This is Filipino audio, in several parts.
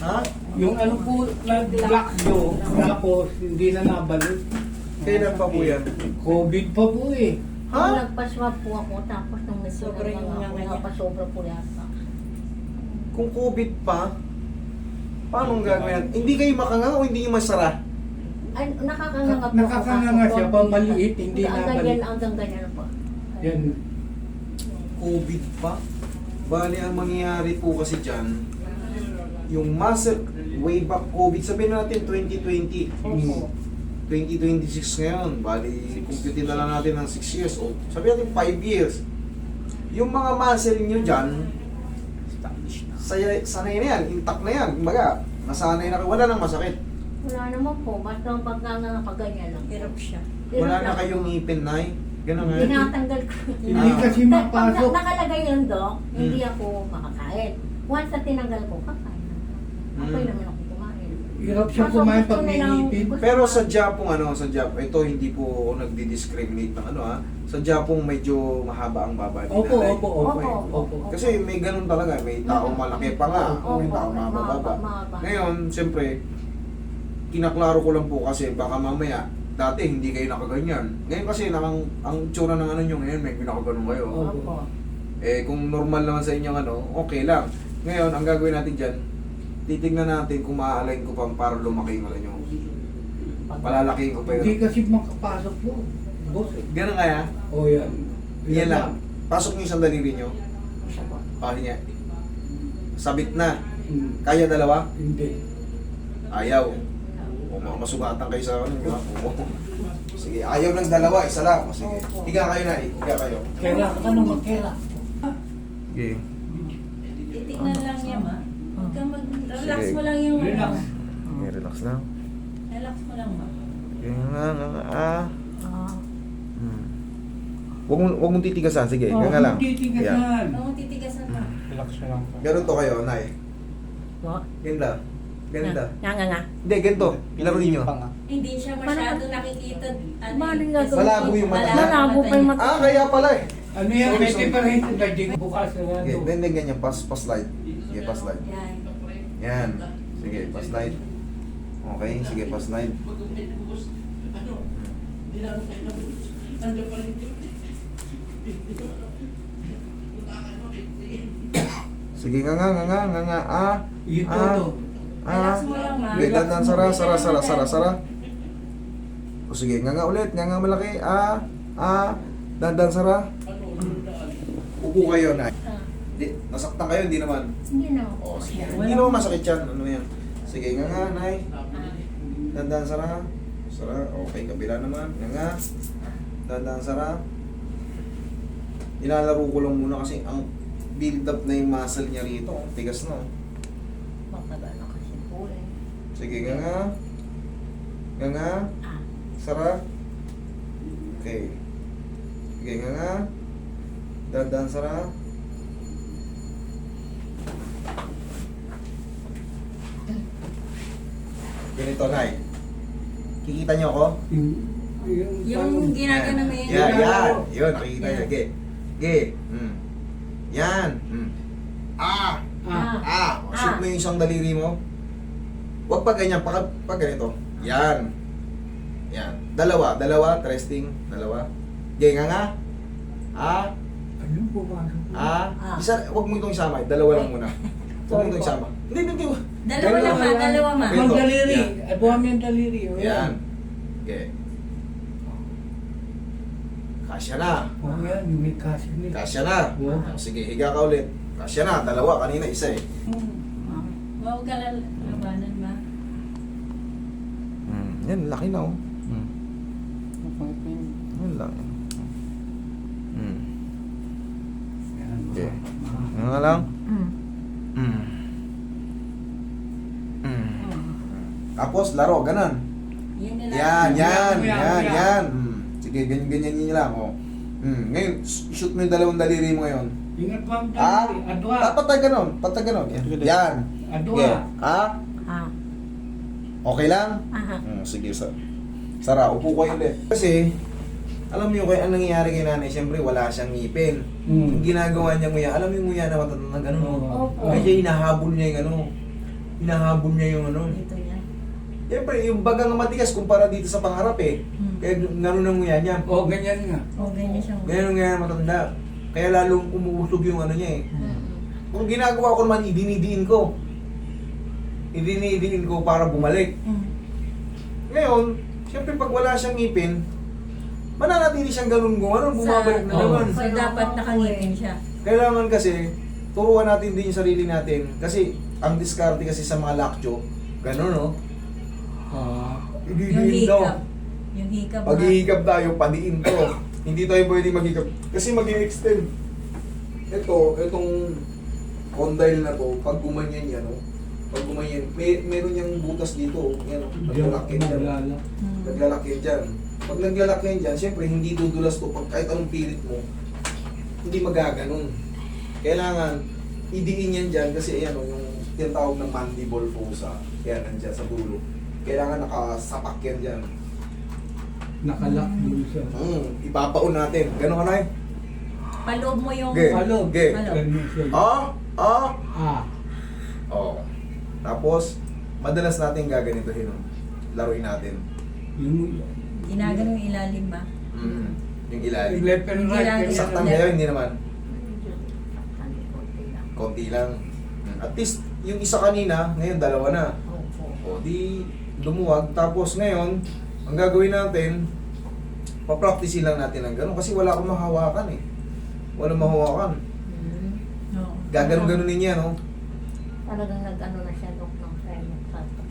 Ha? Yung ano po, nag-block nyo, tapos hindi na nabalik. Kailan pa po yan? COVID pa po eh. Nung Ha? nagpa-swab po ako, tapos nung Sobra yung nagsinagawa ako, mga napasobra po yata. Kung COVID pa, paano ang gagawin natin? Hindi kayo makanga o hindi nyo masara? Ay, nakakanganga po. Nakakanganga siya, kaso pamaliit, hindi hanggang nabalik. ganyan, hanggang ganyan po. Yan. COVID pa? Bali, ang mangyayari po kasi dyan, yung muscle, way back COVID, sabihin natin 2020. Opo. 2026 ngayon, bali, computin na lang natin ng 6 years old. Sabihin natin 5 years. Yung mga muscle nyo dyan, sanay na yan, intact na yan. Kumbaga, nasanay na kayo, wala nang masakit. Wala naman po, basta ang pagkakaganyan lang. Hirap siya. Wala na kayong ngipin, Nay. Ganun nga. Tinatanggal ko. Hindi kasi mapasok. Nakalagay yun, Dok, hindi Hmm. ako makakain. Once na tinanggal ko, kakain na. Okay Hmm. naman ako kumain. Hirap siya Kaso kumain gusto pag may nilang- ngipin. Pero sa Japong, sa Japong, ito hindi po ako nagdi-discriminate ng ha. Sa Japong medyo mahaba ang baba ni Opo, nanay. opo, opo. Opo. Opo. Kasi may ganun talaga, may taong malaki pa nga, may Opo, taong mababa. mahaba. Ngayon, siyempre, kinaklaro ko lang po kasi baka mamaya, dati hindi kayo nakaganyan. Ngayon kasi ang tsura ng ano nyo ngayon, may pinakaganon kayo. Opo. Eh kung normal naman sa inyong okay lang. Ngayon, ang gagawin natin dyan, titignan natin kung maaalin ko pa para lumaki yung ano nyo. Palalakihin ko pa Hindi yun. kasi makapasok po. Boss eh. Ganun kaya? O yan. Yan lang. Pasok nyo yung isang daliri nyo. Isa po. Paano niya? Sabit na. Hmm. Kaya dalawa? Hindi. Ayaw. O masugatan kayo sa ano. Oo. Sige, ayaw ng dalawa, isa lang. O, sige. Higa kayo na, higa kayo. Kaya ano magkera? Okay. Titignan lang niya, ma. Huwag kang mag-relax Sige. mo lang yung... Relax. Okay, relax lang. Relax mo lang, ma. Ah. Huwag mong titigasan, sige, Oh, nga lang. titigasan. Huwag mong titigasan, ma. Relax na lang. Ganun to kayo, Nay. Po. Ganda. Ganda. Nga. Hindi, ganito. Laruin nyo. Hindi siya masyado nakikita. Maling nga kasi Malabo yung mata niya. Malabo pa yung mata. Ah, kaya pala eh. Ano yan? Sorry, May sorry. difference na din. Bukas na lang. Okay, then ganyan, pa-slide. Sige, pa-slide. Yan. Yan. Sige, pa-slide. Okay, sige, pa-slide. Sige, nga. Ah. Ito Ah. to. Ah. Relax mo lang, ma. Okay, dandan, sara. O sige, nga ulit, nga malaki. Dandan, sara. Upo kayo, Nay. Di, nasaktan kayo, hindi naman. Hindi na. O, sige. Hindi naman masakit yan. Ano yan? Sige, nga, Nay. Dandan, sara. Sara. Okay, kabila naman. Nga. Dandan, sara. Ilalaro ko lang muna kasi ang build up na yung muscle niya rito. Tigas na. Matagal na kasi po eh. Sige, nga. Nga. Ah. Sara. Okay. Sige, nga. Dandan, sara. Ganito, Nay. Kikita niyo ako? Yung ginagano mo yun. Yan. Yun, nakikita niyo. Okay. Okay. Yan. Shoot mo yung isang daliri mo. Huwag pa ganyan, pag ganito. Yan. Yan. Dalawa, resting. Dalawa. Okay, nga. Ano po ba? Isa, huwag mo itong isama. Dalawa lang muna. Huwag mo itong isama. Hindi. Dalawa lang, ma. Dalawa, ma. Ganito. Ang daliri. Yan. Ay, buha mo yung daliri. O, Yan. Okay. Kasya na. O yan, may kasi nila. Kasya na. Oo. Sige, higa ka ulit. Kasya na. Dalawa. Kanina isa eh. Huwag ka labanan, ma. Yan, laki na oh. Yan lang. Okay. Ano nga lang? Tapos, laro. Ganon. Yan nila. Yan. Sige, ganyan nyo lang oh. Ngayon, shoot mo yung dalawang daliri mo ngayon. Ingat po ang daliri. Adwa. Patag ganon. Yan. Adwa. Okay. Ah. Okay lang? Aha. Sige, Sara, upo kayo ulit. Kasi, alam niyo kaya ang nangyayari kay nanay, siyempre wala siyang ngipin. Yung ginagawa niya nguya, alam mo yung nguya na matatanda na gano'n? Opo. Kaya hinahabol niya yung hinahabol niya yung ano. Dito yan. Siyempre, yung bagang matigas kumpara dito sa pangarap eh. Kaya gano'n ang nguya niya. O, ganyan nga. O, ganyan siyang... Ganyan ang nguya matanda. Kaya lalong umuusog yung ano niya eh. Kung ginagawa ko naman, idinidiin ko. Idinidiin ko para bumalik. Ngayon, siyempre pag wala siyang ngipin, mananatili siyang ganun kung ano, bumabalik na Oo. naman. So, dapat nakangipin siya. Kailangan kasi, turuan natin din yung sarili natin. Kasi, ang diskarte kasi sa mga lakcho, ganun no? Yung Ididiin daw. hikap. Yung hikap. Pag hihikap tayo, padiin to. Hindi tayo pwede maghikap. Kasi mag-extend. Itong condyle na to, pag gumanyan yan, no? Pag gumanyan, meron yung butas dito, yan, naglalaki yan. Naglalaki dyan. Pag naglalaki yan dyan, siyempre hindi dudulas to. Pag kahit anong pilit mo, hindi magaganon. Kailangan, idiin yan dyan kasi ayan, yung tinatawag ng mandible fossa, yan, nandyan sa dulo. Kailangan nakasapak yan dyan. Nakalak mo siya. Ipapaon natin. Ganon ka na eh. Paloob mo yung... Okay. Paloob. Okay. Paloob. Ganun siya. Ah. Ah. Tapos, madalas natin gaganitohin. Laruin natin. Yung Ginagano yung ilalim ba? Yung ilalim. left and right. Ilalim. Saktan kayo, hindi naman. Konti lang. Konti lang. At least, yung isa kanina, ngayon dalawa na. Opo. O di, lumuwag. Tapos ngayon, ang gagawin natin, papractice lang natin ng gano'n. Kasi wala akong mahawakan eh. Walang mahawakan. Oo. Gaganon-ganon niya, no? Talagang nag-ano na siya, Dok, ng friend.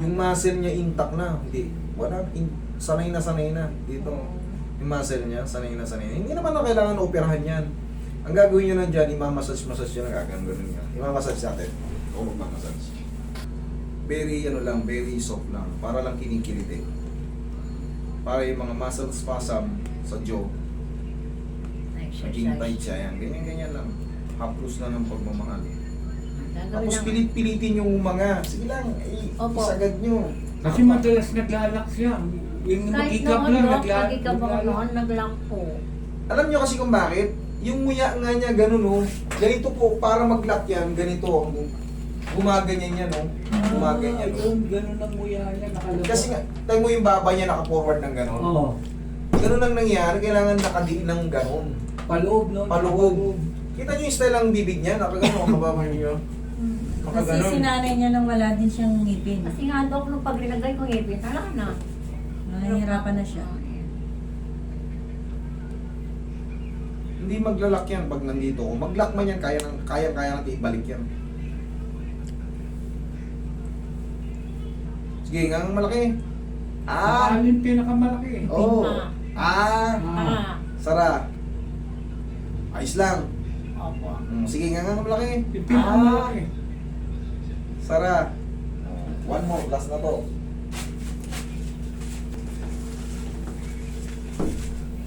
Yung muscle niya intact na. Hindi. Wala. Sanay na dito. Yung muscle niya, sanay na. Hindi naman na kailangan operahan yan. Ang gagawin nyo na dyan, imamassage yun, gaganon niya. Imamassage natin. O magmamassage. Very, very soft lang. Para lang kinikiliti. Para yung mga muscle spasm sa jaw, naging tight siya. Yan. Ganyan lang. Haplos lang ng pagmamahal. Tapos pilit-pilitin yung mga. Sige lang, Opo. isagad nyo. Kasi madalas naglalak siya. Yung Kahit mag-ikap noon, lang, Dok, nag-ikap ako noon, nag-lock po. Alam nyo kasi kung bakit? Yung nguya nga niya ganun oh. Ganito po, para mag-lock yan, ganito. Gumaganyan yan oh. Gumaganyan oh. Ganun ang muya niya. Nakalabas. Kasi nga, tayo mo yung baba niya naka-forward ng ganun. Oo. Ganun ang nangyari, kailangan nakadiin ng ganun. Paloob, no? Paloob. Kita nyo yung style ng bibig niya, nakaganon, kababa niyo. Kasi Nakaganon. sinanay niya nang wala din siyang ngipin. Kasi nga, Dok, nung pag rinagay ko ngipin, wala na. Nahihirapan na siya. Hindi maglalak yan pag nandito ko. Mag-lock man yan, kaya natin ibalik yan. Sige, nga ang malaki. Alin pinakamalaki. Oh. Ah. Sara. Ayos lang. Opo. Sige, nga ang malaki. Yung pinakamalaki. Sara. One more, last na to.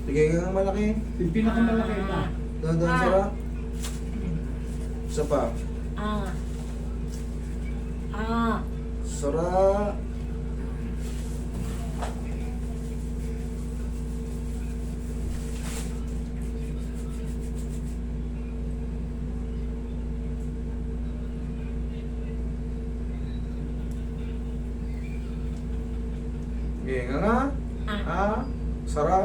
Sige, nga ang malaki. Yung pinakamalaki na. Doon, Sara. Isa pa. Sara. Sige, nga. Sara.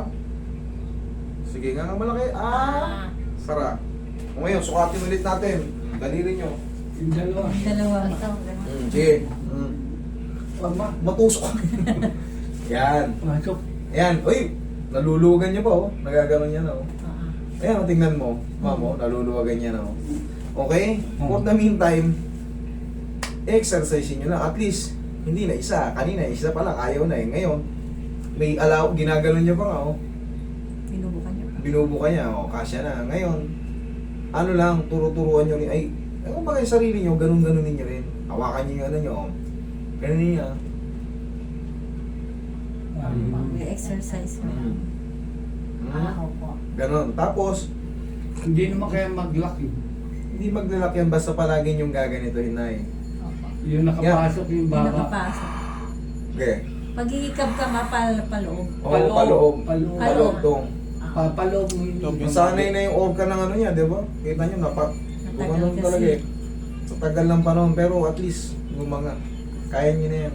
Sige, nga malaki. Sara. O ngayon, sukatin ulit natin. Daliri nyo. Yung dalawa. Dalawa. Ito, ganun. Sige. Tama. Matusok. Yan. Masok. Ayan. Uy, naluluwagan niya pa oh. Nagaganon niya na oh. Ayan, tingnan mo. Mamo, naluluwagan niya na oh. Okay? For the meantime, exercise nyo na. At least, hindi na isa. Kanina, isa pa lang. Ayaw na eh. Ngayon, may ginaganon niya pa nga oh. Binubukan niya. Binubuka niya, o kasya na. Ngayon, ano lang, turo-turuan nyo rin, ay, kung ba kayo sarili nyo, ganun-ganun ninyo rin. Hawakan nyo yung ano nyo, ganun niya. May exercise mo. Opo. Ganun. Tapos, Hindi naman kaya mag-lock eh. hindi maglalak yan, basta palagi yung gaganito, hinay. Opo. Yung nakapasok yung Hindi baba. nakapasok. Okay. Pag iikab ka nga, paloob. Oo, paloob. Paloob. Paloob tong. Papaloob mo yung... Sanay na yung orca ng ano niya, di ba? Kita nyo, Natagal gumanon kasi. talaga eh. Sa tagal ng panahon, pero at least, gumanga. Kaya nyo na yan.